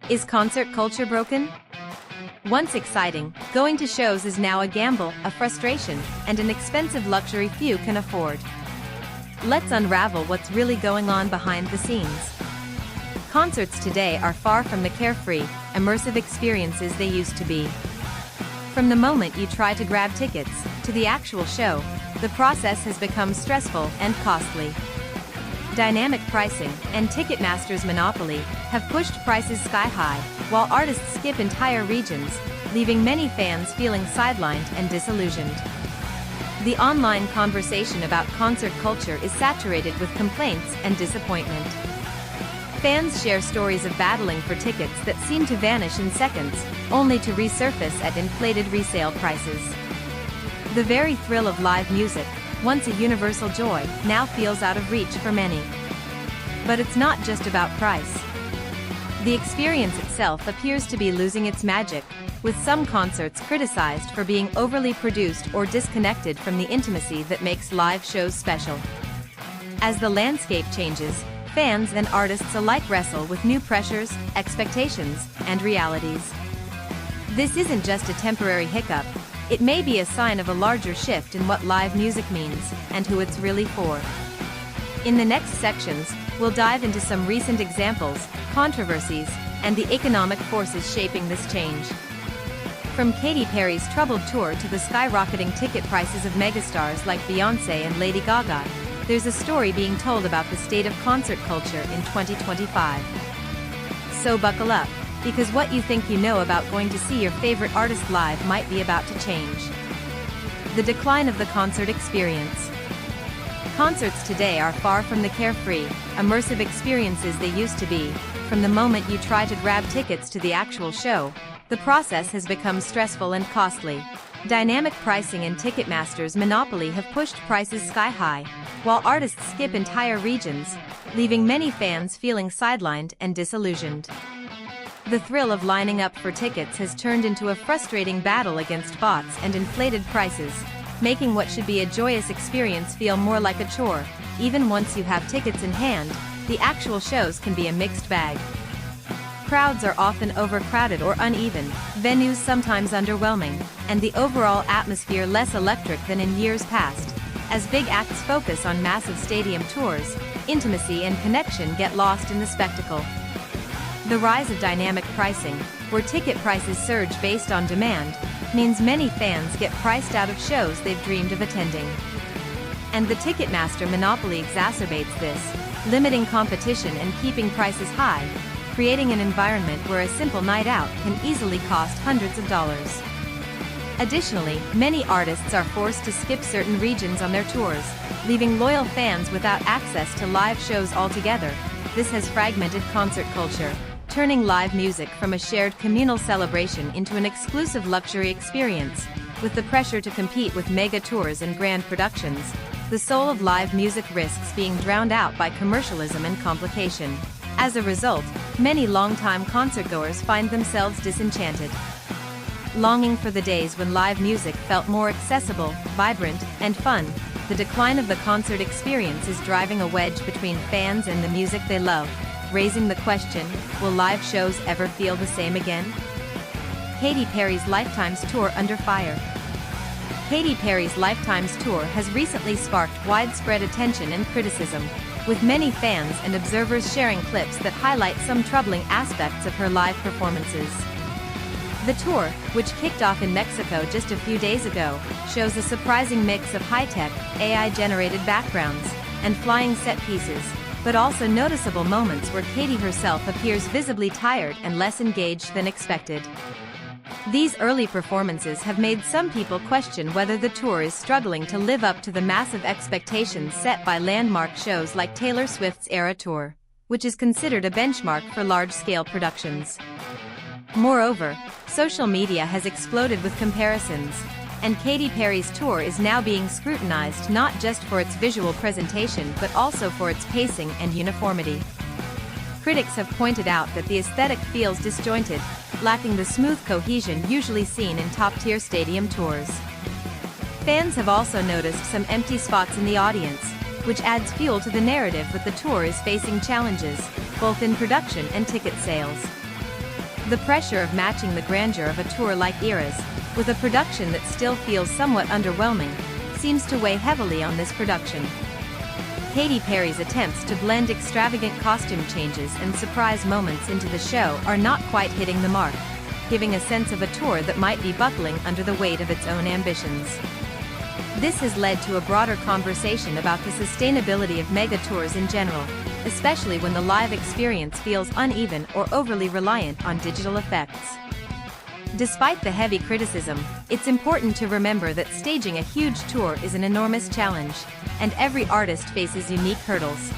Is concert culture broken? Once exciting, going to shows is now a gamble, a frustration, and an expensive luxury few can afford. Let's unravel what's really going on behind the scenes. Concerts today are far from the carefree, immersive experiences they used to be. From the moment you try to grab tickets, to the actual show, the process has become stressful and costly. Dynamic pricing and Ticketmaster's monopoly have pushed prices sky high, while artists skip entire regions, leaving many fans feeling sidelined and disillusioned. The online conversation about concert culture is saturated with complaints and disappointment. Fans share stories of battling for tickets that seem to vanish in seconds, only to resurface at inflated resale prices. The very thrill of live music, once a universal joy, now feels out of reach for many. But it's not just about price. The experience itself appears to be losing its magic, with some concerts criticized for being overly produced or disconnected from the intimacy that makes live shows special. As the landscape changes, fans and artists alike wrestle with new pressures, expectations, and realities. This isn't just a temporary hiccup. It may be a sign of a larger shift in what live music means, and who it's really for. In the next sections, we'll dive into some recent examples, controversies, and the economic forces shaping this change. From Katy Perry's troubled tour to the skyrocketing ticket prices of megastars like Beyoncé and Lady Gaga, there's a story being told about the state of concert culture in 2025. So buckle up, because what you think you know about going to see your favorite artist live might be about to change. The decline of the concert experience. Concerts today are far from the carefree, immersive experiences they used to be. From the moment you try to grab tickets to the actual show, the process has become stressful and costly. Dynamic pricing and Ticketmaster's monopoly have pushed prices sky high, while artists skip entire regions, leaving many fans feeling sidelined and disillusioned. The thrill of lining up for tickets has turned into a frustrating battle against bots and inflated prices, making what should be a joyous experience feel more like a chore. Even once you have tickets in hand, the actual shows can be a mixed bag. Crowds are often overcrowded or uneven, venues sometimes underwhelming, and the overall atmosphere less electric than in years past. As big acts focus on massive stadium tours, intimacy and connection get lost in the spectacle. The rise of dynamic pricing, where ticket prices surge based on demand, means many fans get priced out of shows they've dreamed of attending. And the Ticketmaster monopoly exacerbates this, limiting competition and keeping prices high, creating an environment where a simple night out can easily cost hundreds of dollars. Additionally, many artists are forced to skip certain regions on their tours, leaving loyal fans without access to live shows altogether. This has fragmented concert culture, turning live music from a shared communal celebration into an exclusive luxury experience. With the pressure to compete with mega tours and grand productions, the soul of live music risks being drowned out by commercialism and complication. As a result, many longtime concertgoers find themselves disenchanted. Longing for the days when live music felt more accessible, vibrant, and fun, the decline of the concert experience is driving a wedge between fans and the music they love, raising the question, will live shows ever feel the same again? Katy Perry's Lifetime's tour under fire. Katy Perry's Lifetime's tour has recently sparked widespread attention and criticism, with many fans and observers sharing clips that highlight some troubling aspects of her live performances. The tour, which kicked off in Mexico just a few days ago, shows a surprising mix of high-tech, AI-generated backgrounds, and flying set pieces, but also noticeable moments where Katy herself appears visibly tired and less engaged than expected. These early performances have made some people question whether the tour is struggling to live up to the massive expectations set by landmark shows like Taylor Swift's Era Tour, which is considered a benchmark for large-scale productions. Moreover, social media has exploded with comparisons, and Katy Perry's tour is now being scrutinized not just for its visual presentation but also for its pacing and uniformity. Critics have pointed out that the aesthetic feels disjointed, lacking the smooth cohesion usually seen in top-tier stadium tours. Fans have also noticed some empty spots in the audience, which adds fuel to the narrative that the tour is facing challenges, both in production and ticket sales. The pressure of matching the grandeur of a tour like Era's, with a production that still feels somewhat underwhelming, seems to weigh heavily on this production. Katy Perry's attempts to blend extravagant costume changes and surprise moments into the show are not quite hitting the mark, giving a sense of a tour that might be buckling under the weight of its own ambitions. This has led to a broader conversation about the sustainability of mega tours in general, especially when the live experience feels uneven or overly reliant on digital effects. Despite the heavy criticism, it's important to remember that staging a huge tour is an enormous challenge, and every artist faces unique hurdles.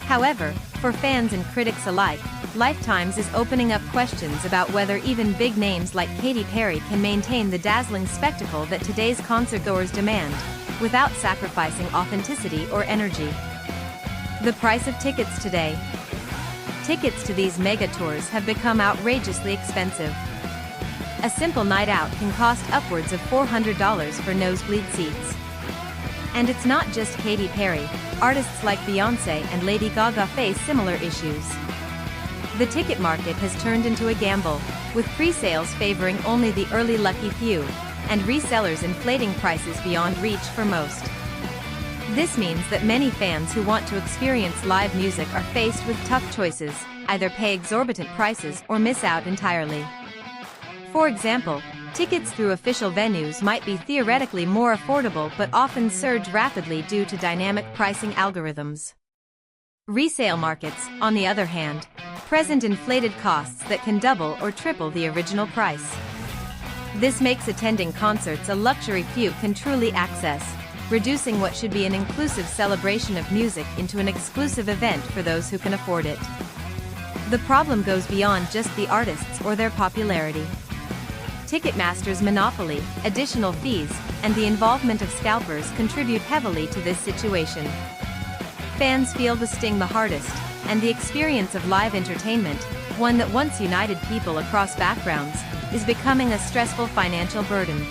However, for fans and critics alike, Lifetimes is opening up questions about whether even big names like Katy Perry can maintain the dazzling spectacle that today's concertgoers demand, without sacrificing authenticity or energy. The price of tickets today. Tickets to these mega tours have become outrageously expensive. A simple night out can cost upwards of $400 for nosebleed seats. And it's not just Katy Perry, artists like Beyoncé and Lady Gaga face similar issues. The ticket market has turned into a gamble, with pre-sales favoring only the early lucky few, and resellers inflating prices beyond reach for most. This means that many fans who want to experience live music are faced with tough choices, either pay exorbitant prices or miss out entirely. For example, tickets through official venues might be theoretically more affordable but often surge rapidly due to dynamic pricing algorithms. Resale markets, on the other hand, present inflated costs that can double or triple the original price. This makes attending concerts a luxury few can truly access, reducing what should be an inclusive celebration of music into an exclusive event for those who can afford it. The problem goes beyond just the artists or their popularity. Ticketmaster's monopoly, additional fees, and the involvement of scalpers contribute heavily to this situation. Fans feel the sting the hardest, and the experience of live entertainment, one that once united people across backgrounds, is becoming a stressful financial burden.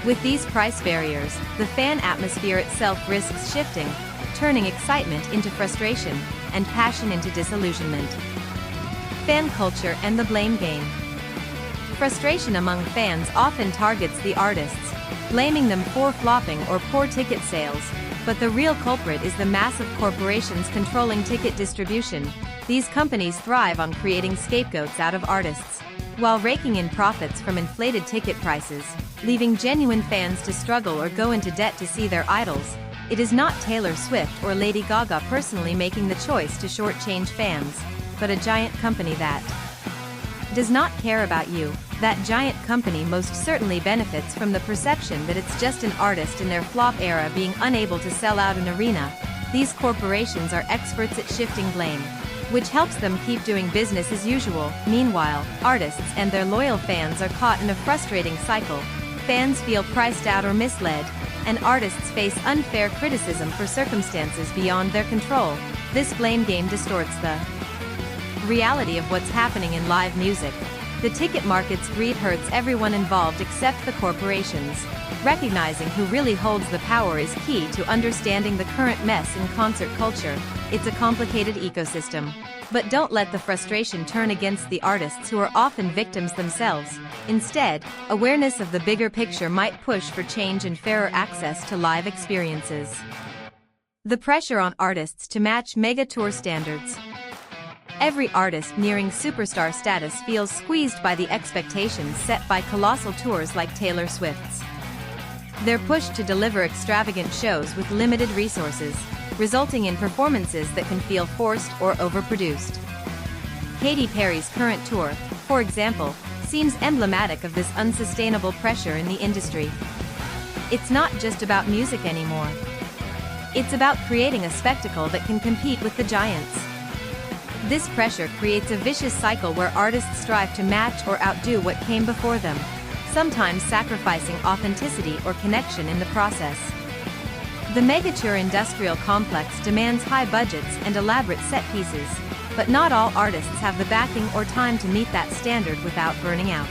With these price barriers, the fan atmosphere itself risks shifting, turning excitement into frustration, and passion into disillusionment. Fan culture and the blame game. Frustration among fans often targets the artists, blaming them for flopping or poor ticket sales, but the real culprit is the massive corporations controlling ticket distribution. These companies thrive on creating scapegoats out of artists, while raking in profits from inflated ticket prices, leaving genuine fans to struggle or go into debt to see their idols. It is not Taylor Swift or Lady Gaga personally making the choice to shortchange fans, but a giant company that does not care about you. That giant company most certainly benefits from the perception that it's just an artist in their flop era being unable to sell out an arena. These corporations are experts at shifting blame, which helps them keep doing business as usual. Meanwhile, artists and their loyal fans are caught in a frustrating cycle. Fans feel priced out or misled, and artists face unfair criticism for circumstances beyond their control. This blame game distorts the reality of what's happening in live music. The ticket market's greed hurts everyone involved except the corporations. Recognizing who really holds the power is key to understanding the current mess in concert culture. It's a complicated ecosystem. But don't let the frustration turn against the artists who are often victims themselves. Instead, awareness of the bigger picture might push for change and fairer access to live experiences. The pressure on artists to match mega tour standards. Every artist nearing superstar status feels squeezed by the expectations set by colossal tours like Taylor Swift's. They're pushed to deliver extravagant shows with limited resources, resulting in performances that can feel forced or overproduced. Katy Perry's current tour, for example, seems emblematic of this unsustainable pressure in the industry. It's not just about music anymore. It's about creating a spectacle that can compete with the giants. This pressure creates a vicious cycle where artists strive to match or outdo what came before them, sometimes sacrificing authenticity or connection in the process. The megatour industrial complex demands high budgets and elaborate set pieces, but not all artists have the backing or time to meet that standard without burning out.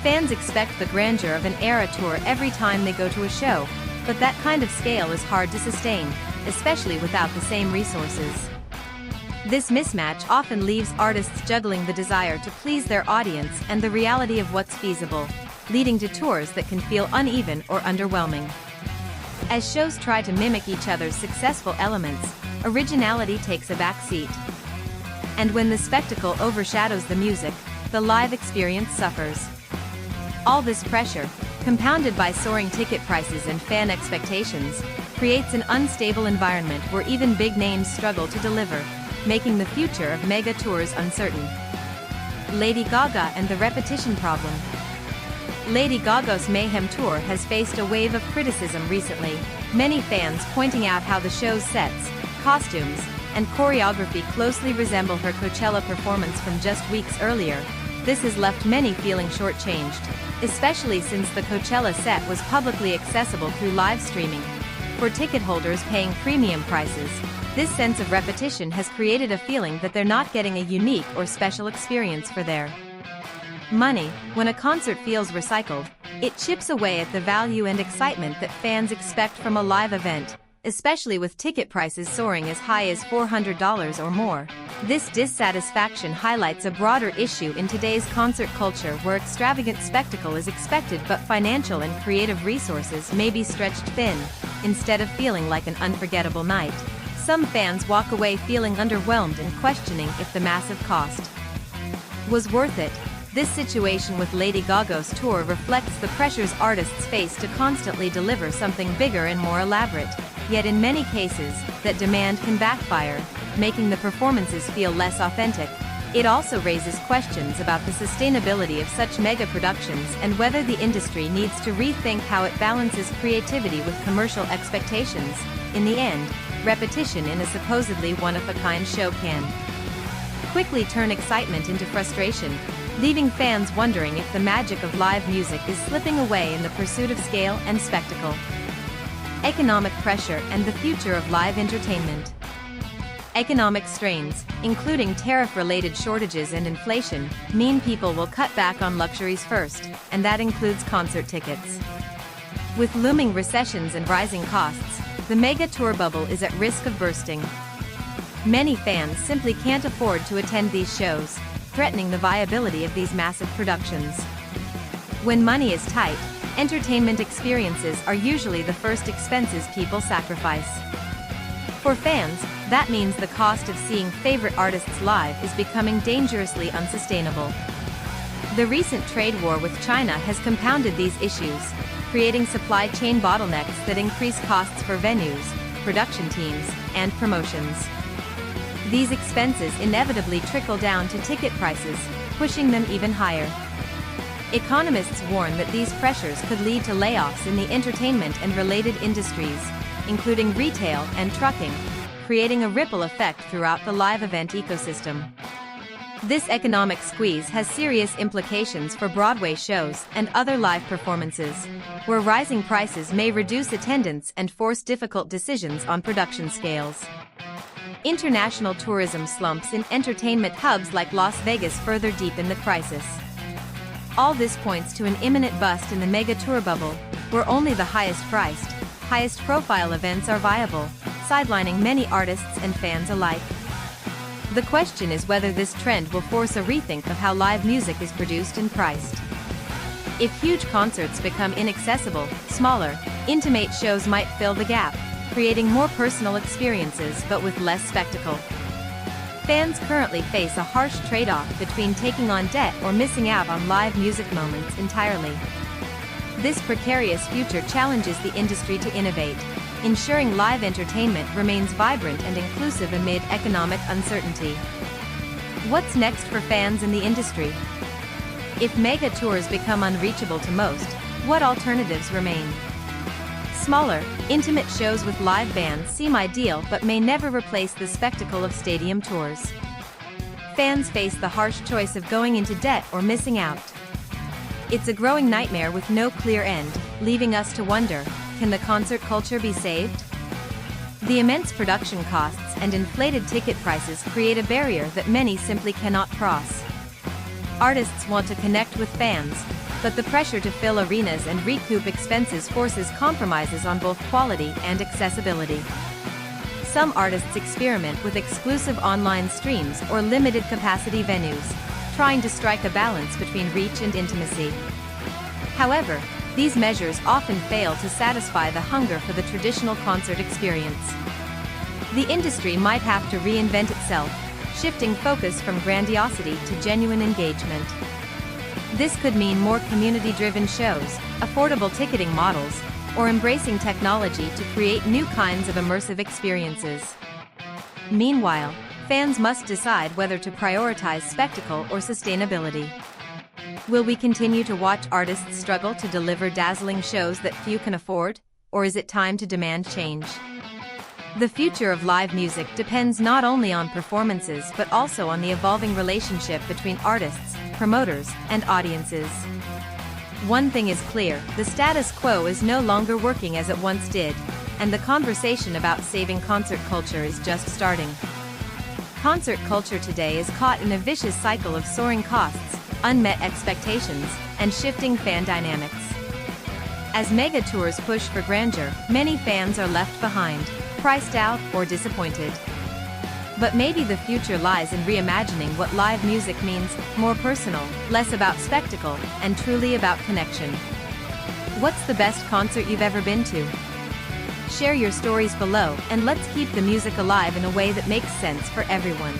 Fans expect the grandeur of an era tour every time they go to a show, but that kind of scale is hard to sustain, especially without the same resources. This mismatch often leaves artists juggling the desire to please their audience and the reality of what's feasible, leading to tours that can feel uneven or underwhelming. As shows try to mimic each other's successful elements, originality takes a backseat. And when the spectacle overshadows the music, the live experience suffers. All this pressure, compounded by soaring ticket prices and fan expectations, creates an unstable environment where even big names struggle to deliver, making the future of mega tours uncertain. Lady Gaga and the repetition problem. Lady Gaga's Mayhem Tour has faced a wave of criticism recently, many fans pointing out how the show's sets, costumes, and choreography closely resemble her Coachella performance from just weeks earlier. This has left many feeling shortchanged, especially since the Coachella set was publicly accessible through live streaming. For ticket holders paying premium prices, this sense of repetition has created a feeling that they're not getting a unique or special experience for their money. When a concert feels recycled, it chips away at the value and excitement that fans expect from a live event, especially with ticket prices soaring as high as $400 or more. This dissatisfaction highlights a broader issue in today's concert culture where extravagant spectacle is expected but financial and creative resources may be stretched thin, instead of feeling like an unforgettable night. Some fans walk away feeling underwhelmed and questioning if the massive cost was worth it. This situation with Lady Gaga's tour reflects the pressures artists face to constantly deliver something bigger and more elaborate. Yet in many cases, that demand can backfire, making the performances feel less authentic. It also raises questions about the sustainability of such mega productions and whether the industry needs to rethink how it balances creativity with commercial expectations. In the end, repetition in a supposedly one-of-a-kind show can quickly turn excitement into frustration, leaving fans wondering if the magic of live music is slipping away in the pursuit of scale and spectacle. Economic pressure and the future of live entertainment. Economic strains, including tariff-related shortages and inflation, mean people will cut back on luxuries first, and that includes concert tickets. With looming recessions and rising costs, the mega tour bubble is at risk of bursting. Many fans simply can't afford to attend these shows, threatening the viability of these massive productions. When money is tight, entertainment experiences are usually the first expenses people sacrifice. For fans, that means the cost of seeing favorite artists live is becoming dangerously unsustainable. The recent trade war with China has compounded these issues, creating supply chain bottlenecks that increase costs for venues, production teams, and promotions. These expenses inevitably trickle down to ticket prices, pushing them even higher. Economists warn that these pressures could lead to layoffs in the entertainment and related industries, including retail and trucking, creating a ripple effect throughout the live event ecosystem. This economic squeeze has serious implications for Broadway shows and other live performances, where rising prices may reduce attendance and force difficult decisions on production scales. International tourism slumps in entertainment hubs like Las Vegas further deepen the crisis. All this points to an imminent bust in the mega tour bubble, where only the highest-priced, highest-profile events are viable, sidelining many artists and fans alike. The question is whether this trend will force a rethink of how live music is produced and priced. If huge concerts become inaccessible, smaller, intimate shows might fill the gap, creating more personal experiences but with less spectacle. Fans currently face a harsh trade-off between taking on debt or missing out on live music moments entirely. This precarious future challenges the industry to innovate, ensuring live entertainment remains vibrant and inclusive amid economic uncertainty. What's next for fans in the industry? If mega tours become unreachable to most, what alternatives remain? Smaller, intimate shows with live bands seem ideal but may never replace the spectacle of stadium tours. Fans face the harsh choice of going into debt or missing out. It's a growing nightmare with no clear end, leaving us to wonder, can the concert culture be saved? The immense production costs and inflated ticket prices create a barrier that many simply cannot cross. Artists want to connect with fans, but the pressure to fill arenas and recoup expenses forces compromises on both quality and accessibility. Some artists experiment with exclusive online streams or limited capacity venues, trying to strike a balance between reach and intimacy. However, these measures often fail to satisfy the hunger for the traditional concert experience. The industry might have to reinvent itself, shifting focus from grandiosity to genuine engagement. This could mean more community-driven shows, affordable ticketing models, or embracing technology to create new kinds of immersive experiences. Meanwhile, fans must decide whether to prioritize spectacle or sustainability. Will we continue to watch artists struggle to deliver dazzling shows that few can afford, or is it time to demand change? The future of live music depends not only on performances but also on the evolving relationship between artists, promoters, and audiences. One thing is clear, the status quo is no longer working as it once did, and the conversation about saving concert culture is just starting. Concert culture today is caught in a vicious cycle of soaring costs, unmet expectations, and shifting fan dynamics. As mega tours push for grandeur, many fans are left behind, priced out, or disappointed. But maybe the future lies in reimagining what live music means, more personal, less about spectacle, and truly about connection. What's the best concert you've ever been to? Share your stories below, and let's keep the music alive in a way that makes sense for everyone.